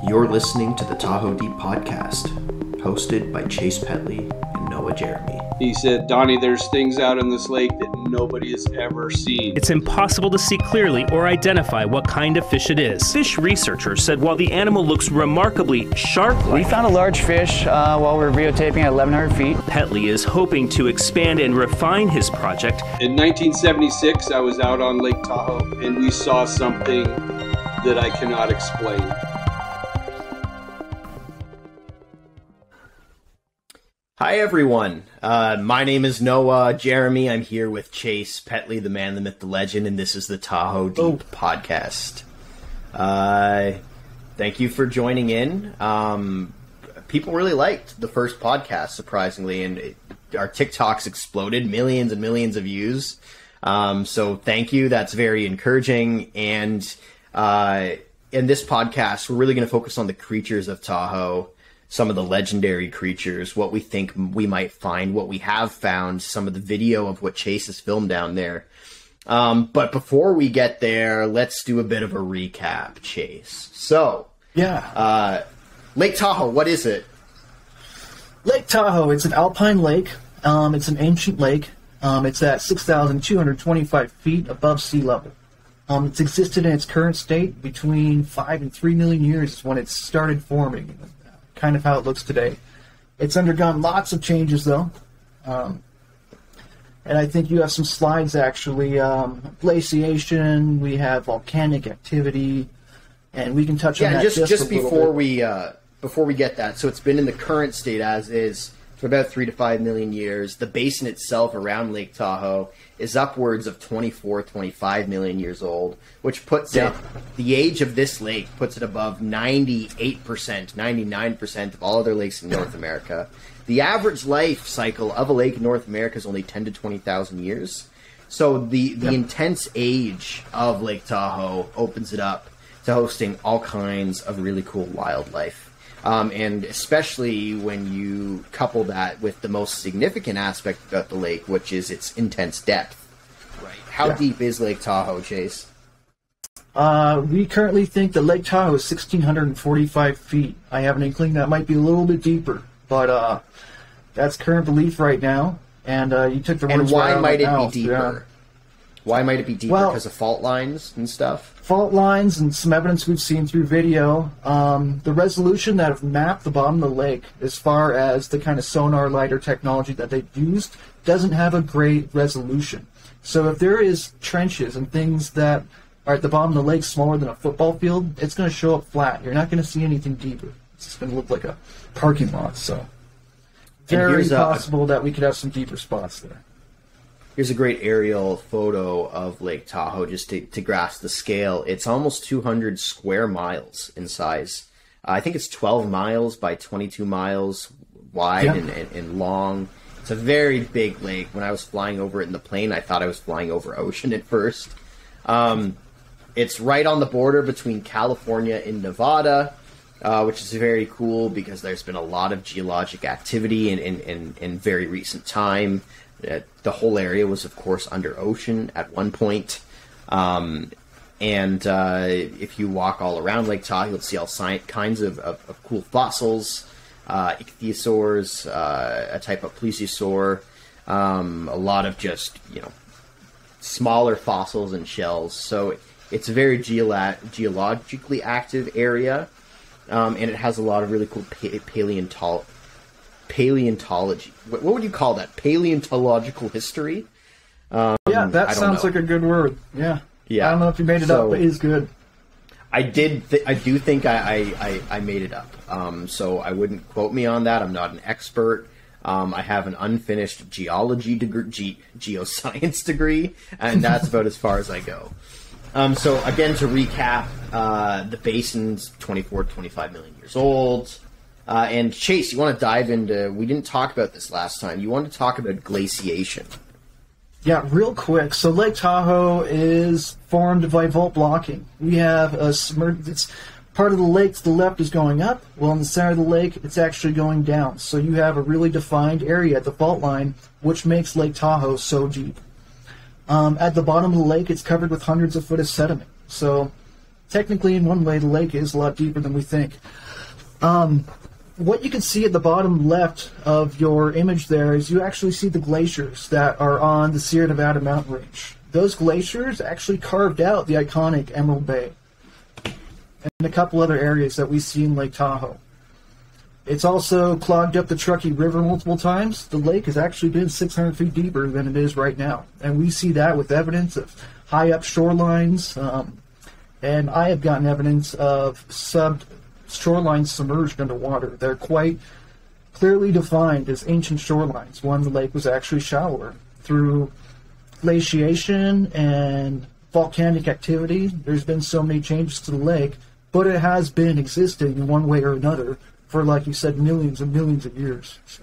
You're listening to the TahoeDeep Podcast, hosted by Chase Petley and Noah Jeremy. He said, Donnie, there's things out in this lake that nobody has ever seen. It's impossible to see clearly or identify what kind of fish it is. Fish researchers said while the animal looks remarkably shark-like, we found a large fish while we were videotaping at 1,100 feet. Petley is hoping to expand and refine his project. In 1976, I was out on Lake Tahoe, and we saw something that I cannot explain. Hi, everyone. My name is Noah Jeremy. I'm here with Chase Petley, the man, the myth, the legend, and this is the TahoeDeep Podcast. Thank you for joining in. People really liked the first podcast, surprisingly, and our TikToks exploded, millions and millions of views. So thank you. That's very encouraging. And in this podcast, we're really going to focus on the creatures of Tahoe. Some of the legendary creatures, what we think we might find, what we have found, some of the video of what Chase has filmed down there. But before we get there, let's do a bit of a recap, Chase. So, Lake Tahoe, what is it? Lake Tahoe, it's an alpine lake. It's an ancient lake. It's at 6,225 feet above sea level. It's existed in its current state between 5 and 3 million years when it started forming. Kind of how it looks today. It's undergone lots of changes, though. And I think you have some slides, actually. Glaciation, we have volcanic activity, and we can touch on that just before we get that. So it's been in the current state as is for about 3 to 5 million years. The basin itself around Lake Tahoe is upwards of 24, 25 million years old, which puts it, the age of this lake puts it above 98%, 99% of all other lakes in North America. The average life cycle of a lake in North America is only 10 to 20,000 years. So the intense age of Lake Tahoe opens it up to hosting all kinds of really cool wildlife. And especially when you couple that with the most significant aspect about the lake, which is its intense depth. Right. How deep is Lake Tahoe, Chase? We currently think that Lake Tahoe is 1,645 feet. I have an inkling that might be a little bit deeper, but that's current belief right now. And you took the words And why right might out of my it mouth. be deeper? Why might it be deeper? Well, because of fault lines and stuff? Fault lines and some evidence we've seen through video. The resolution that have mapped the bottom of the lake as far as the kind of sonar LiDAR technology that they've used doesn't have a great resolution. So if there is trenches and things that are at the bottom of the lake smaller than a football field, it's going to show up flat. You're not going to see anything deeper. It's just going to look like a parking lot. So very possible that we could have some deeper spots there. Here's a great aerial photo of Lake Tahoe just to grasp the scale. It's almost 200 square miles in size. I think it's 12 miles by 22 miles wide and long. It's a very big lake. When I was flying over it in the plane, I thought I was flying over ocean at first. It's right on the border between California and Nevada, which is very cool because there's been a lot of geologic activity in very recent time. The whole area was, of course, under ocean at one point. And if you walk all around Lake Tahoe, you'll see all kinds of cool fossils, ichthyosaurs, a type of plesiosaur, a lot of just, smaller fossils and shells. So it's a very geologically active area, and it has a lot of really cool paleontology. What would you call that? Paleontological history? That sounds like a good word. Yeah. I don't know if you made it up, but it is good. I do think I made it up. So I wouldn't quote me on that. I'm not an expert. I have an unfinished geology degree, geoscience degree, and that's about as far as I go. So again, to recap, the basin's 24, 25 million years old. And Chase, you want to dive into, we didn't talk about this last time, you want to talk about glaciation. Yeah, real quick. So Lake Tahoe is formed by fault blocking. We have a it's part of the lake to the left is going up. Well, in the center of the lake, it's actually going down. So you have a really defined area at the fault line, which makes Lake Tahoe so deep. At the bottom of the lake, it's covered with hundreds of foot of sediment. So technically, in one way, the lake is a lot deeper than we think. What you can see at the bottom left of your image there is you actually see the glaciers that are on the Sierra Nevada mountain range. Those glaciers actually carved out the iconic Emerald Bay and a couple other areas that we see in Lake Tahoe. It's also clogged up the Truckee River multiple times. The lake has actually been 600 feet deeper than it is right now. And we see that with evidence of high up shorelines. And I have gotten evidence of shorelines submerged underwater. They're quite clearly defined as ancient shorelines when the lake was actually shallower. Through glaciation and volcanic activity, there's been so many changes to the lake, but it has been existing in one way or another for, like you said, millions and millions of years. So.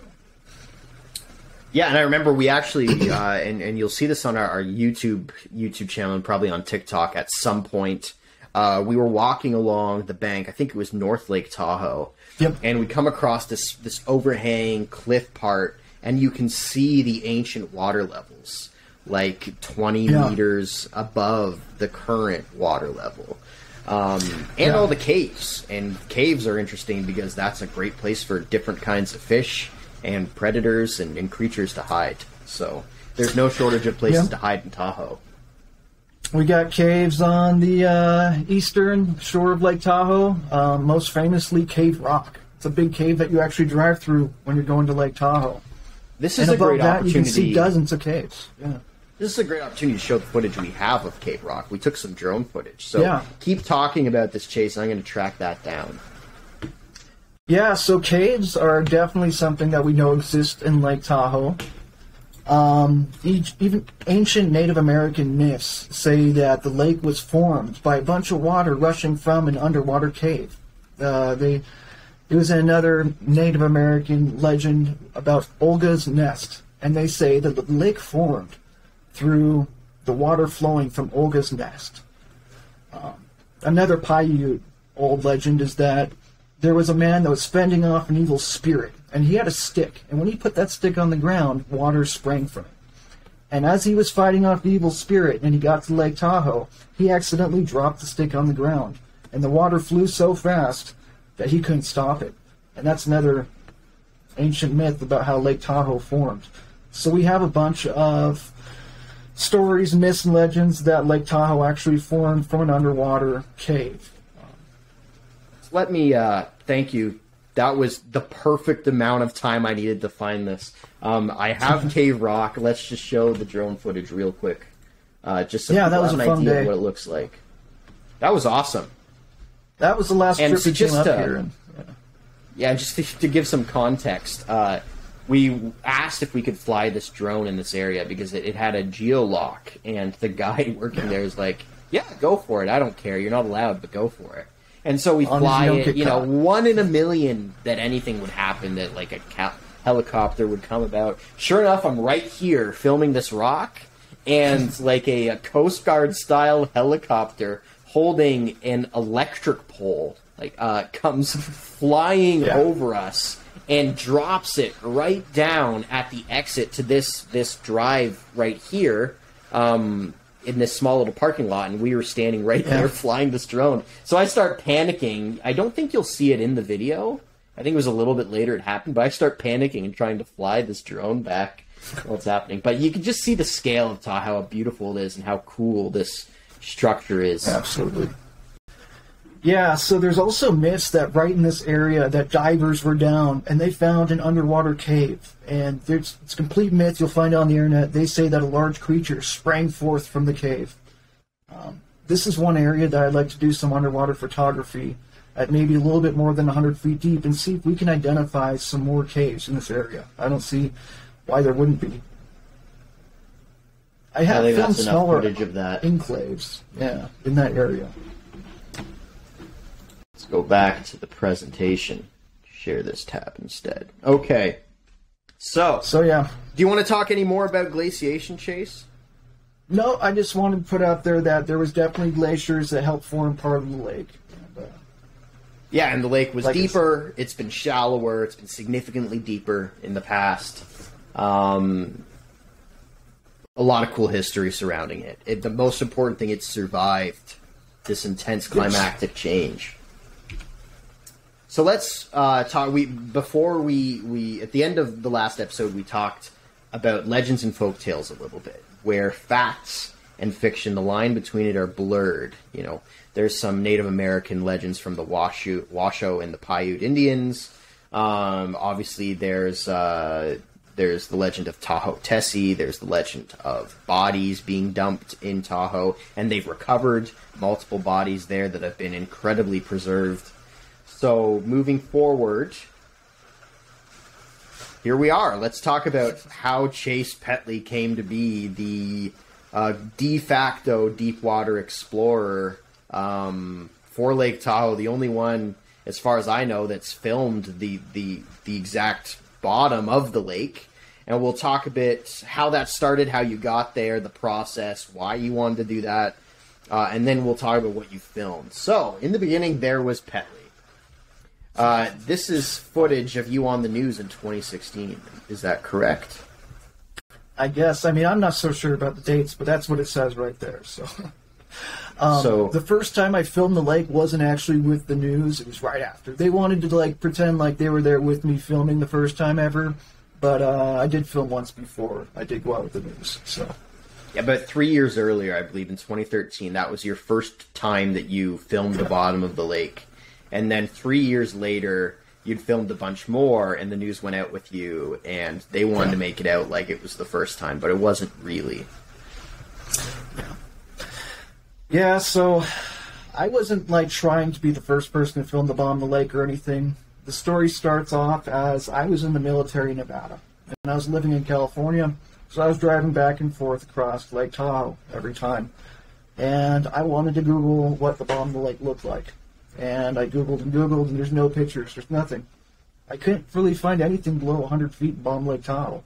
Yeah, and I remember we actually, and you'll see this on our YouTube channel and probably on TikTok at some point. We were walking along the bank, I think it was North Lake Tahoe, yep. And we come across this overhang cliff part, and you can see the ancient water levels, like 20 meters above the current water level. And all the caves. And caves are interesting because that's a great place for different kinds of fish and predators and creatures to hide. So there's no shortage of places to hide in Tahoe. We got caves on the eastern shore of Lake Tahoe, most famously Cave Rock. It's a big cave that you actually drive through when you're going to Lake Tahoe. This is a great opportunity. You can see dozens of caves. Yeah. This is a great opportunity to show the footage we have of Cave Rock. We took some drone footage. So keep talking about this, Chase, and I'm going to track that down. Yeah, so caves are definitely something that we know exist in Lake Tahoe. Even ancient Native American myths say that the lake was formed by a bunch of water rushing from an underwater cave. It was another Native American legend about Olga's Nest, and they say that the lake formed through the water flowing from Olga's Nest. Another Paiute old legend is that there was a man that was fending off an evil spirit, and he had a stick, and when he put that stick on the ground, water sprang from it. And as he was fighting off the evil spirit and he got to Lake Tahoe, he accidentally dropped the stick on the ground, and the water flew so fast that he couldn't stop it. And that's another ancient myth about how Lake Tahoe formed. So we have a bunch of stories, myths, and legends that Lake Tahoe actually formed from an underwater cave. Let me thank you. That was the perfect amount of time I needed to find this. I have Cave Rock. Let's just show the drone footage real quick. Just so that people was have a an fun idea day. of what it looks like. That was awesome. That was the last And trip so we came just, up here. Just to give some context, we asked if we could fly this drone in this area because it had a geolock, and the guy working there is like, yeah, go for it. I don't care. You're not allowed, but go for it. And so we fly it, 1 in a million that anything would happen, that like a helicopter would come about. Sure enough, I'm right here filming this rock, and like a Coast Guard style helicopter holding an electric pole comes flying over us and drops it right down at the exit to this drive right here. In this small little parking lot, and we were standing right there flying this drone. So I start panicking. I don't think you'll see it in the video. I think it was a little bit later it happened, but I start panicking and trying to fly this drone back while it's happening. But you can just see the scale of Tahoe, how beautiful it is, and how cool this structure is. Absolutely. Yeah, so there's also myths that right in this area that divers were down and they found an underwater cave. And it's a complete myth. You'll find it on the internet. They say that a large creature sprang forth from the cave. This is one area that I'd like to do some underwater photography at maybe a little bit more than 100 feet deep and see if we can identify some more caves in this area. I don't see why there wouldn't be. I have filmed smaller footage of that. Enclaves, in that area. Let's go back to the presentation. Share this tab instead. Okay. So yeah. Do you want to talk any more about glaciation, Chase? No, I just wanted to put out there that there was definitely glaciers that helped form part of the lake. Yeah, and the lake was deeper. It's been shallower. It's been significantly deeper in the past. A lot of cool history surrounding it. The most important thing, it survived this intense climactic change. So let's talk. Before we at the end of the last episode, we talked about legends and folktales a little bit, where facts and fiction, the line between it are blurred. You know, there's some Native American legends from the Washoe and the Paiute Indians. Obviously, there's the legend of Tahoe Tessie. There's the legend of bodies being dumped in Tahoe, and they've recovered multiple bodies there that have been incredibly preserved. So, moving forward, here we are. Let's talk about how Chase Petley came to be the de facto deep water explorer for Lake Tahoe. The only one, as far as I know, that's filmed the exact bottom of the lake. And we'll talk a bit how that started, how you got there, the process, why you wanted to do that, and then we'll talk about what you filmed. So, in the beginning, there was Petley. This is footage of you on the news in 2016. Is that correct? I guess. I mean, I'm not so sure about the dates, but that's what it says right there. So, the first time I filmed the lake wasn't actually with the news. It was right after. They wanted to pretend like they were there with me filming the first time ever, but I did film once before. I did go out with the news. So. Yeah, but 3 years earlier, I believe in 2013, that was your first time that you filmed the bottom of the lake. And then 3 years later, you'd filmed a bunch more, and the news went out with you, and they wanted to make it out like it was the first time, but it wasn't really. Yeah, so I wasn't trying to be the first person to film the bottom of the lake or anything. The story starts off as I was in the military in Nevada, and I was living in California, so I was driving back and forth across Lake Tahoe every time. And I wanted to Google what the bottom of the lake looked like. And I Googled, and there's no pictures, there's nothing. I couldn't really find anything below 100 feet in bottom of Lake Tahoe.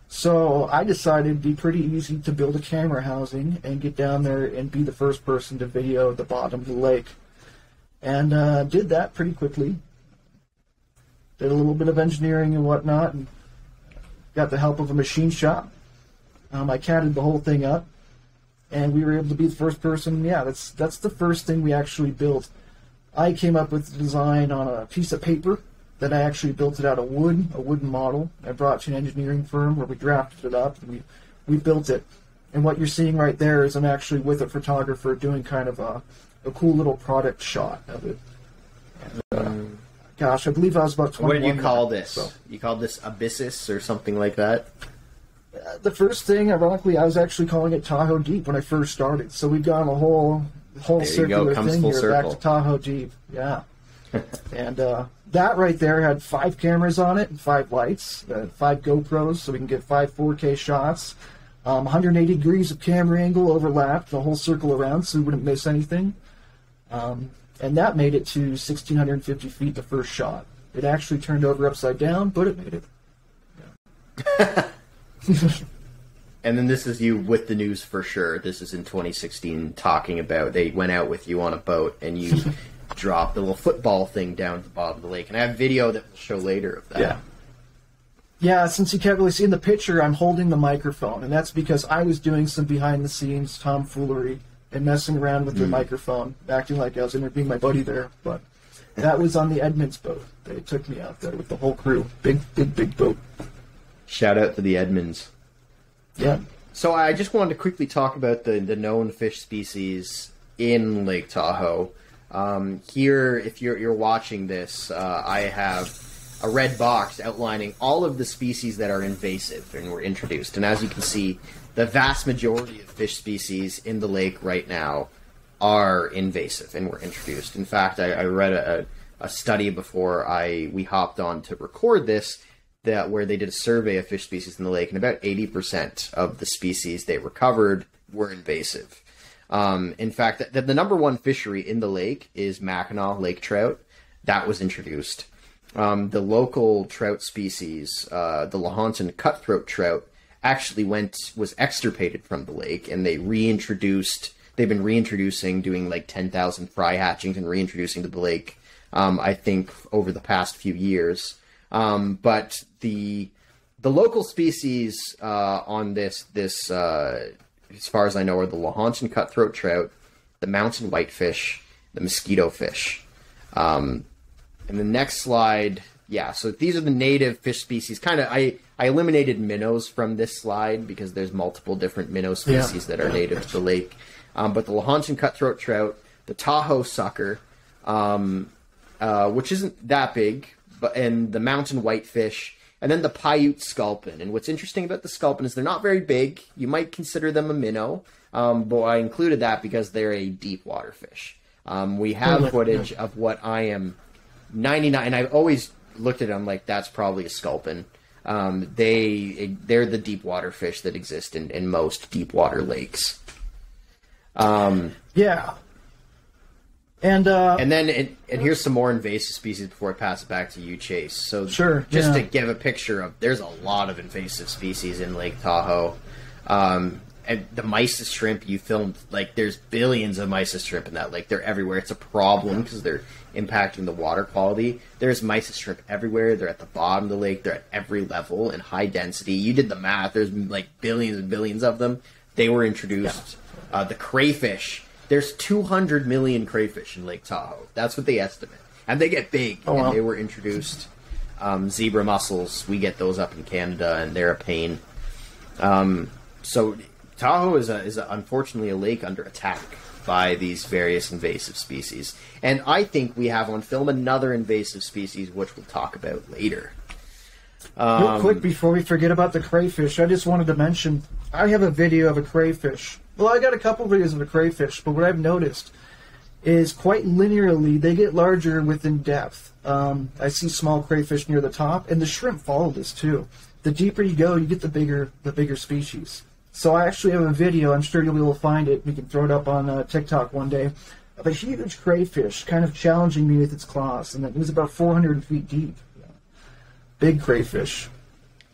So I decided it'd be pretty easy to build a camera housing and get down there and be the first person to video the bottom of the lake. And did that pretty quickly. Did a little bit of engineering and whatnot, and got the help of a machine shop. I counted the whole thing up, and we were able to be the first person. Yeah, that's the first thing we actually built. I came up with the design on a piece of paper. Then I actually built it out of wood, a wooden model. I brought it to an engineering firm where we drafted it up, and we built it. And what you're seeing right there is I'm actually with a photographer doing kind of a cool little product shot of it. And, gosh, I believe I was about 21. What did you call this? So. You called this Abyssus or something like that? The first thing, ironically, I was actually calling it TahoeDeep when I first started. So we've gone a whole circular thing here, circle. back to TahoeDeep. Yeah. And that right there had 5 cameras on it and 5 lights, 5 GoPros, so we can get 5 4K shots, 180 degrees of camera angle overlapped the whole circle around so we wouldn't miss anything. And that made it to 1,650 feet the first shot. It actually turned over upside down, but it made it. Yeah. And then this is you with the news for sure. This is in 2016 talking about they went out with you on a boat and you dropped the little football thing down at the bottom of the lake. And I have video that we'll show later of that. Yeah. Yeah, since you can't really see in the picture, I'm holding the microphone. And that's because I was doing some behind-the-scenes tomfoolery and messing around with the microphone, acting like I was interviewing my buddy there. But that was on the Edmonds boat. They took me out there with the whole crew. Big boat. Shout out to the Edmonds. Yeah. So I just wanted to quickly talk about the known fish species in Lake Tahoe. Here, if you're watching this, I have a red box outlining all of the species that are invasive and were introduced. And as you can see, the vast majority of fish species in the lake right now are invasive and were introduced. In fact, I read a study before we hopped on to record this, where they did a survey of fish species in the lake, and about 80% of the species they recovered were invasive. In fact, the number one fishery in the lake is Mackinac lake trout. That was introduced. The local trout species, the Lahontan cutthroat trout, actually was extirpated from the lake, and they've been reintroducing, doing 10,000 fry hatchings and reintroducing to the lake, I think, over the past few years. But the local species on this as far as I know, are the Lahontan cutthroat trout, the mountain whitefish, the mosquito fish. And the next slide, yeah, so these are the native fish species. Kind of, I eliminated minnows from this slide because there's multiple different minnow species that are native to the lake. But the Lahontan cutthroat trout, the Tahoe sucker, which isn't that big, and the mountain whitefish, and then the Paiute sculpin. And what's interesting about the sculpin is they're not very big. You might consider them a minnow, but I included that because they're a deep water fish. We have footage of what I am 99, and I've always looked at them like that's probably a sculpin. They're the deep water fish that exist in most deep water lakes. Yeah. And then here's some more invasive species before I pass it back to you, Chase. So just to give a picture of, there's a lot of invasive species in Lake Tahoe. And the mysis shrimp you filmed, like there's billions of mysis shrimp in that lake. They're everywhere. It's a problem because they're impacting the water quality. There's mysis shrimp everywhere. They're at the bottom of the lake. They're at every level in high density. You did the math. There's like billions and billions of them. They were introduced. The crayfish. There's 200 million crayfish in Lake Tahoe. That's what they estimate. And they get big. Oh, wow. And they were introduced. Zebra mussels, we get those up in Canada, and they're a pain. So Tahoe is unfortunately a lake under attack by these various invasive species. And I think we have on film another invasive species, which we'll talk about later. Real quick, before we forget about the crayfish, I just wanted to mention, I have a video of a crayfish. Well, I got a couple videos of a crayfish, but what I've noticed is quite linearly, they get larger within depth. I see small crayfish near the top, and the shrimp follow this too. The deeper you go, you get the bigger species. So I actually have a video, I'm sure you'll be able to find it, we can throw it up on TikTok one day, of a huge crayfish kind of challenging me with its claws, and it was about 400 feet deep. Big crayfish.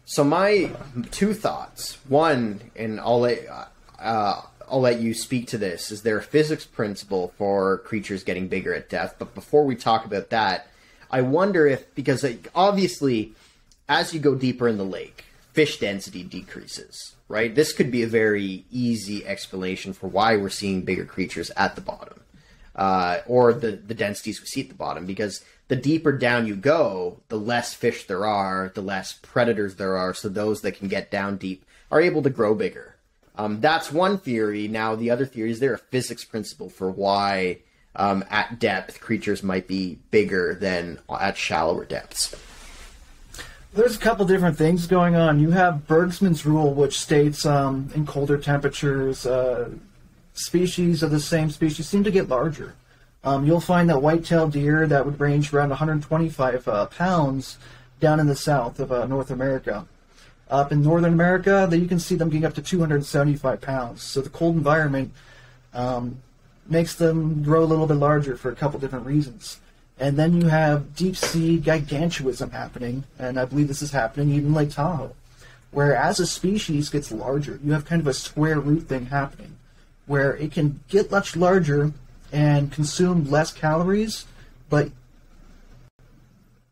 So my two thoughts. One, and I'll let you speak to this. Is there a physics principle for creatures getting bigger at depth? But before we talk about that, I wonder if, because obviously, as you go deeper in the lake, fish density decreases, right? This could be a very easy explanation for why we're seeing bigger creatures at the bottom, or the densities we see at the bottom, because the deeper down you go, the less fish there are, the less predators there are, so those that can get down deep are able to grow bigger. That's one theory. Now, the other theory, is there a physics principle for why at depth creatures might be bigger than at shallower depths? There's a couple different things going on. You have Bergsman's rule, which states in colder temperatures, species of the same species seem to get larger. You'll find that white-tailed deer that would range around 125 pounds down in the south of North America. Up in Northern America, you can see them getting up to 275 pounds. So the cold environment makes them grow a little bit larger for a couple different reasons. And then you have deep-sea gigantuism happening, and I believe this is happening even in Lake Tahoe, where as a species gets larger, you have kind of a square root thing happening, where it can get much larger and consume less calories, but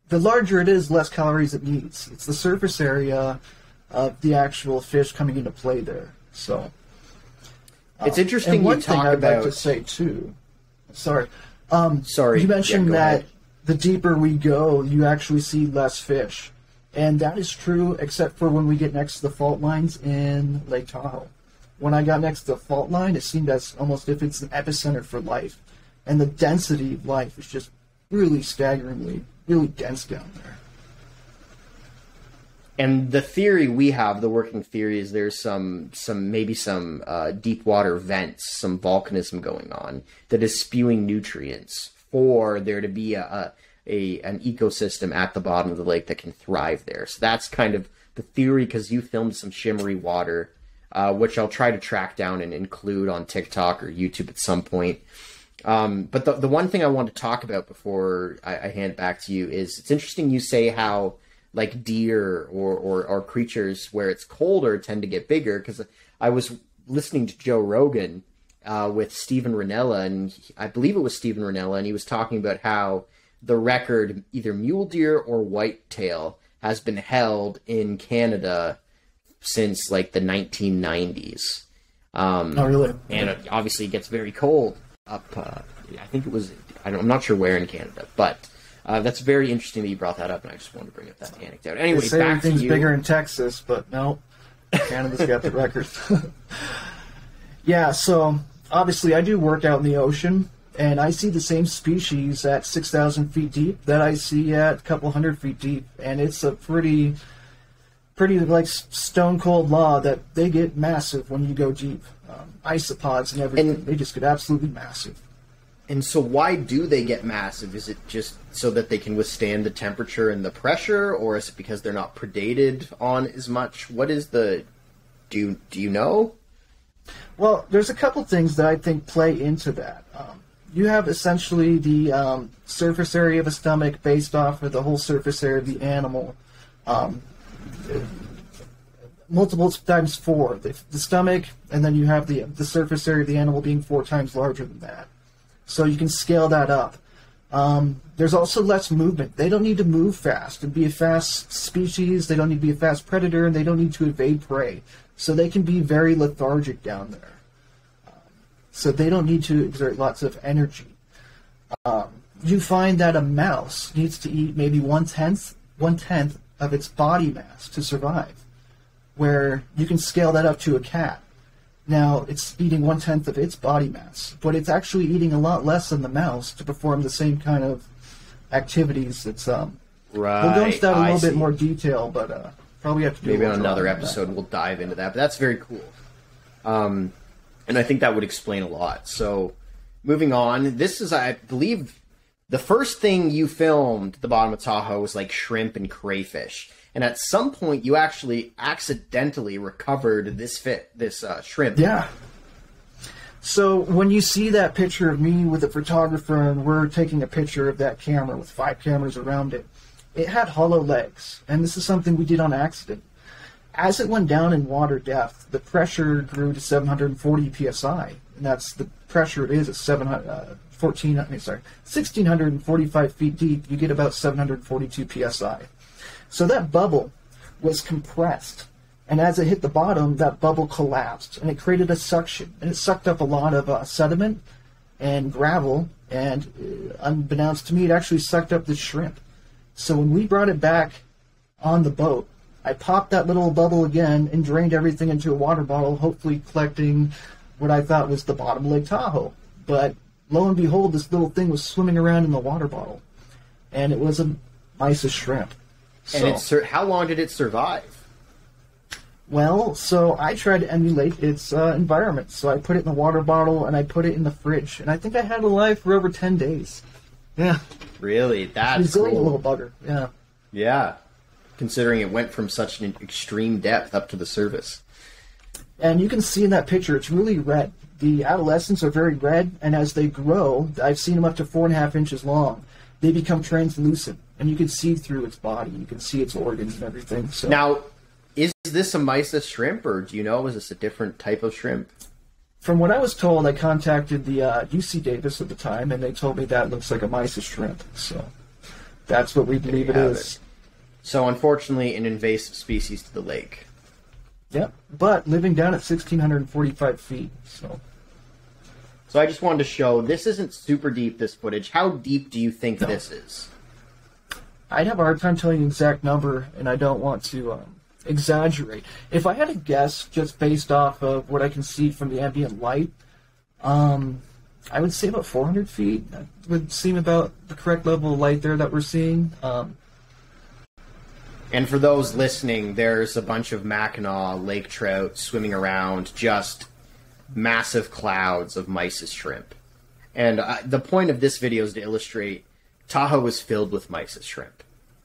the larger it is, less calories it needs. It's the surface area of the actual fish coming into play there. So it's interesting. And one you thing talk I'd about. like to say too. Sorry. Sorry. You mentioned go that ahead. the deeper we go, you actually see less fish, and that is true, except for when we get next to the fault lines in Lake Tahoe. When I got next to the fault line, it seemed as almost if it's an epicenter for life. And the density of life is just really staggeringly, really dense down there. And the theory we have, the working theory, is there's some deep water vents, some volcanism going on that is spewing nutrients for there to be an ecosystem at the bottom of the lake that can thrive there. So that's kind of the theory, because you filmed some shimmery water, which I'll try to track down and include on TikTok or YouTube at some point. But the one thing I want to talk about before I hand it back to you is, it's interesting you say how like deer or creatures where it's colder tend to get bigger, because I was listening to Joe Rogan with Steven Rinella, and I believe it was Steven Rinella, and he was talking about how the record, either mule deer or whitetail, has been held in Canada since like the 1990s. Oh, really? And it obviously gets very cold up. I think it was. I'm not sure where in Canada, but that's very interesting that you brought that up, and I just wanted to bring up that anecdote. Anyway, they say back to everything's you. bigger in Texas, but no, Canada's got the record. Yeah, so obviously I do work out in the ocean, and I see the same species at 6,000 feet deep that I see at a couple hundred feet deep, and it's a pretty like stone cold law that they get massive when you go deep. Isopods and everything, they just get absolutely massive. And so why do they get massive? Is it just so that they can withstand the temperature and the pressure, or is it because they're not predated on as much? What is the... Do you know? Well, there's a couple things that I think play into that. You have essentially the surface area of a stomach based off of the whole surface area of the animal. Multiple times 4. The stomach, and then you have the surface area of the animal being 4 times larger than that. So you can scale that up. There's also less movement. They don't need to move fast and be a fast species. They don't need to be a fast predator, and they don't need to evade prey. So they can be very lethargic down there. So they don't need to exert lots of energy. You find that a mouse needs to eat maybe one-tenth of its body mass to survive, where you can scale that up to a cat. Now, it's eating 1/10 of its body mass, but it's actually eating a lot less than the mouse to perform the same kind of activities. It's Right. We'll go into that a little bit more detail, but probably have to do maybe a on little another drawing on episode that. we'll dive into that. But that's very cool, and I think that would explain a lot. So, moving on, this is, I believe, the first thing you filmed at the bottom of Tahoe was like shrimp and crayfish. And at some point, you actually accidentally recovered this shrimp. Yeah. So when you see that picture of me with a photographer and we're taking a picture of that camera with 5 cameras around it, it had hollow legs. And this is something we did on accident. As it went down in water depth, the pressure grew to 740 psi. And that's the pressure it is at 1,645 feet deep. You get about 742 psi. So that bubble was compressed, and as it hit the bottom, that bubble collapsed, and it created a suction, and it sucked up a lot of sediment and gravel, and unbeknownst to me, it actually sucked up the shrimp. So when we brought it back on the boat, I popped that little bubble again and drained everything into a water bottle, hopefully collecting what I thought was the bottom of Lake Tahoe. But lo and behold, this little thing was swimming around in the water bottle, and it was a mysis shrimp. And how long did it survive? Well, so I tried to emulate its environment. So I put it in a water bottle and I put it in the fridge. And I think I had it alive for over 10 days. Yeah. Really? That's resilient cool. little bugger. Yeah. Yeah. Considering it went from such an extreme depth up to the surface. And you can see in that picture, it's really red. The adolescents are very red, and as they grow, I've seen them up to 4.5 inches long. They become translucent, and you can see through its body. You can see its organs and everything. So. Now, is this a mysis shrimp, or do you know, is this a different type of shrimp? From what I was told, I contacted the UC Davis at the time, and they told me that looks like a mysis shrimp. So that's what we believe it is. So, unfortunately, an invasive species to the lake. Yep, but living down at 1,645 feet. So I just wanted to show, this isn't super deep, this footage. How deep do you think this is? I'd have a hard time telling you the exact number, and I don't want to exaggerate. If I had to guess, just based off of what I can see from the ambient light, I would say about 400 feet. That would seem about the correct level of light there that we're seeing. And for those listening, there's a bunch of Mackinac lake trout swimming around, just massive clouds of mysis shrimp. And the point of this video is to illustrate Tahoe is filled with mysis shrimp.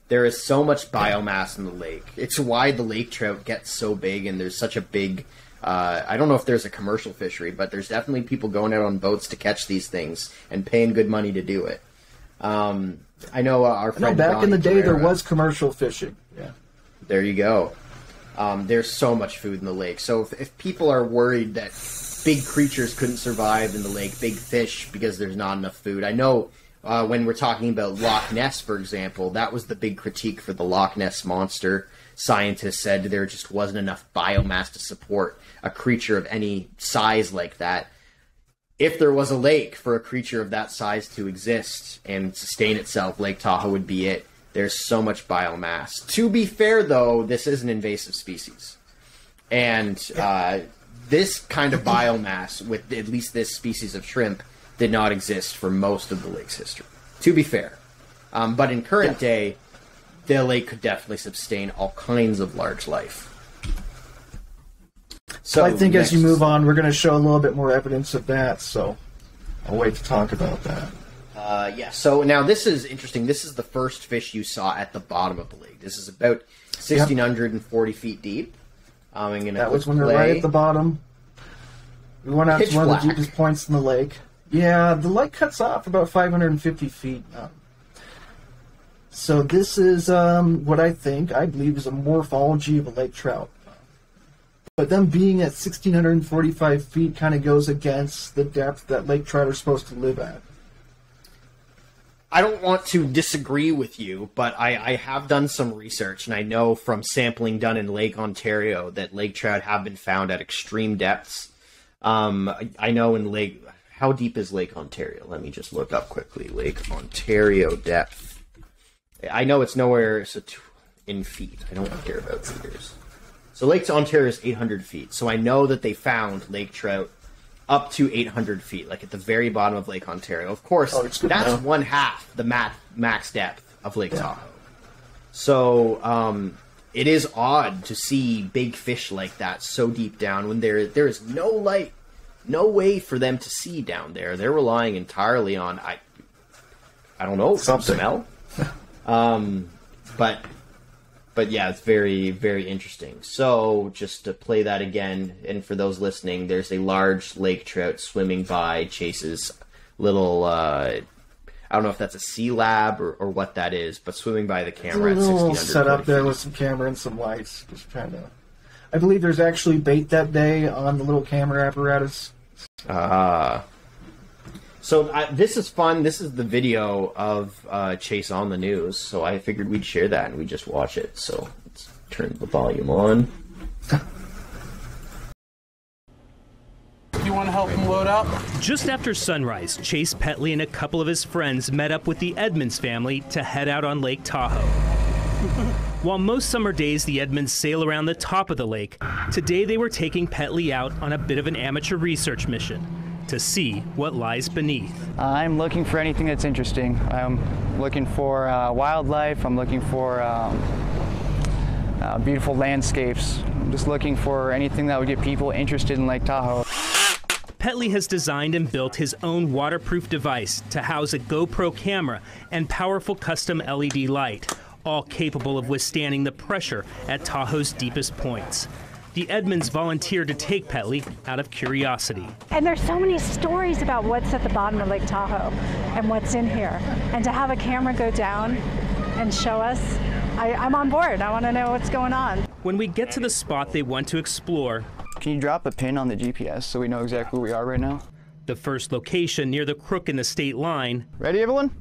There is so much biomass in the lake. It's why the lake trout gets so big, and there's such a big... I don't know if there's a commercial fishery, but there's definitely people going out on boats to catch these things and paying good money to do it. I know our friend back in the day, there Carrera, was commercial fishing. Yeah. There you go. There's so much food in the lake. So if people are worried that big creatures couldn't survive in the lake, big fish, because there's not enough food. I know when we're talking about Loch Ness, for example, that was the big critique for the Loch Ness monster. Scientists said there just wasn't enough biomass to support a creature of any size like that. if there was a lake for a creature of that size to exist and sustain itself, Lake Tahoe would be it. There's so much biomass. To be fair, though, this is an invasive species. And this kind of biomass, with at least this species of shrimp, did not exist for most of the lake's history. To be fair. But in current day, the lake could definitely sustain all kinds of large life. So I think as you move on, we're going to show a little bit more evidence of that, so I'll wait to talk about that. So now this is interesting. This is the first fish you saw at the bottom of the lake. This is about 1,640 feet deep. That was when we were right at the bottom. We went out to one of the deepest points in the lake. Yeah, the lake cuts off about 550 feet. So this is what I believe is a morphology of a lake trout. But them being at 1,645 feet kind of goes against the depth that lake trout are supposed to live at. I don't want to disagree with you, but I have done some research, and I know from sampling done in Lake Ontario that lake trout have been found at extreme depths. I know in Lake... How deep is Lake Ontario? Let me just look up quickly. Lake Ontario depth. I know it's nowhere in feet. I don't care about meters. So Lake Ontario is 800 feet. So I know that they found lake trout up to 800 feet, like at the very bottom of Lake Ontario. Of course, that's one half the max depth of Lake Tahoe. So it is odd to see big fish like that so deep down when there is no light, no way for them to see down there. They're relying entirely on, I don't know, smell. But yeah, it's very, very interesting. So just to play that again, and for those listening, there's a large lake trout swimming by Chase's little, I don't know if that's a sea lab or what that is, but swimming by the camera at 1,600 feet. Set up there with some camera and some lights. Just trying to... I believe there's actually bait that day on the little camera apparatus. So this is fun. This is the video of Chase on the news, so I figured we'd share that and we'd just watch it. So let's turn the volume on. You want to help him load up? Just after sunrise, Chase Petley and a couple of his friends met up with the Edmonds family to head out on Lake Tahoe. While most summer days the Edmonds sail around the top of the lake, today they were taking Petley out on a bit of an amateur research mission to see what lies beneath. I'm looking for anything that's interesting. I'm looking for wildlife. I'm looking for beautiful landscapes. I'm just looking for anything that would get people interested in Lake Tahoe. Petley has designed and built his own waterproof device to house a GoPro camera and powerful custom LED light, all capable of withstanding the pressure at Tahoe's deepest points. The Edmonds volunteered to take Petley out of curiosity. And there's so many stories about what's at the bottom of Lake Tahoe and what's in here. And to have a camera go down and show us, I'm on board. I want to know what's going on. When we get to the spot they want to explore, can you drop a pin on the GPS so we know exactly where we are right now? The first location near the crook in the state line. Ready, everyone?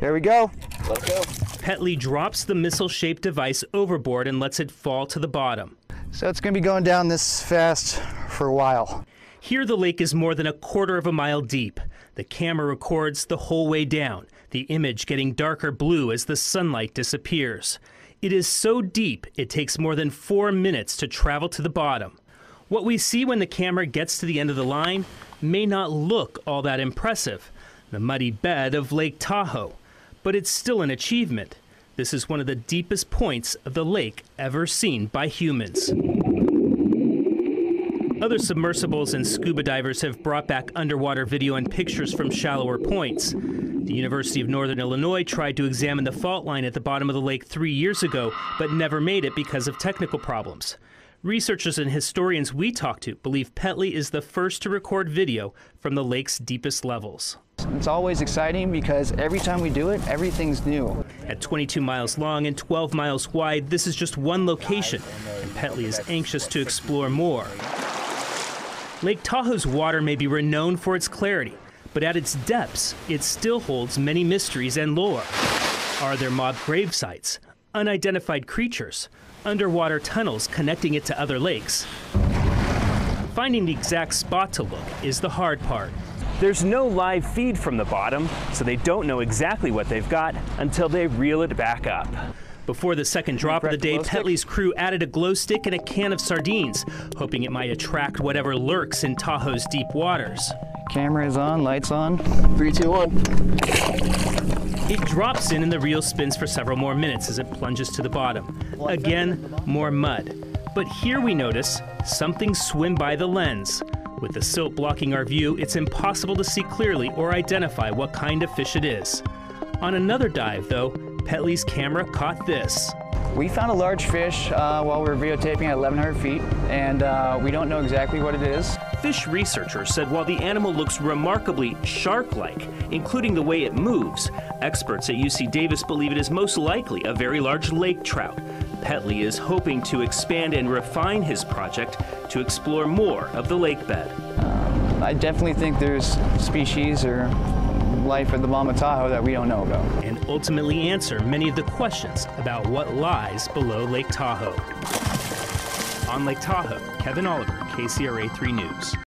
There we go. Let's go. Petley drops the missile-shaped device overboard and lets it fall to the bottom. So it's going to be going down this fast for a while. Here the lake is more than 1/4 of a mile deep. The camera records the whole way down, the image getting darker blue as the sunlight disappears. It is so deep, it takes more than 4 minutes to travel to the bottom. What we see when the camera gets to the end of the line may not look all that impressive, the muddy bed of Lake Tahoe, but it's still an achievement. This is one of the deepest points of the lake ever seen by humans. Other submersibles and scuba divers have brought back underwater video and pictures from shallower points. The University of Northern Illinois tried to examine the fault line at the bottom of the lake 3 years ago, but never made it because of technical problems. Researchers and historians we talked to believe Petley is the first to record video from the lake's deepest levels. It's always exciting because every time we do it, everything's new. At 22 miles long and 12 miles wide, this is just one location, and Petley is anxious to explore more. Lake Tahoe's water may be renowned for its clarity, but at its depths, it still holds many mysteries and lore. Are there mob grave sites, unidentified creatures, underwater tunnels connecting it to other lakes? Finding the exact spot to look is the hard part. There's no live feed from the bottom, so they don't know exactly what they've got until they reel it back up. Before the second drop of the day, Petley's crew added a glow stick and a can of sardines, hoping it might attract whatever lurks in Tahoe's deep waters. Camera is on, lights on. 3, 2, 1. It drops in and the reel spins for several more minutes as it plunges to the bottom. Again, more mud. But here we notice something swim by the lens. With the silt blocking our view, it's impossible to see clearly or identify what kind of fish it is. On another dive, though, Petley's camera caught this. We found a large fish while we were videotaping at 1,100 feet, and we don't know exactly what it is. Fish researchers said while the animal looks remarkably shark-like, including the way it moves, experts at UC Davis believe it is most likely a very large lake trout. Petley is hoping to expand and refine his project to explore more of the lake bed. I definitely think there's species or life at the bottom of Tahoe that we don't know about. And ultimately answer many of the questions about what lies below Lake Tahoe. On Lake Tahoe, Kevin Oliver, KCRA 3 News.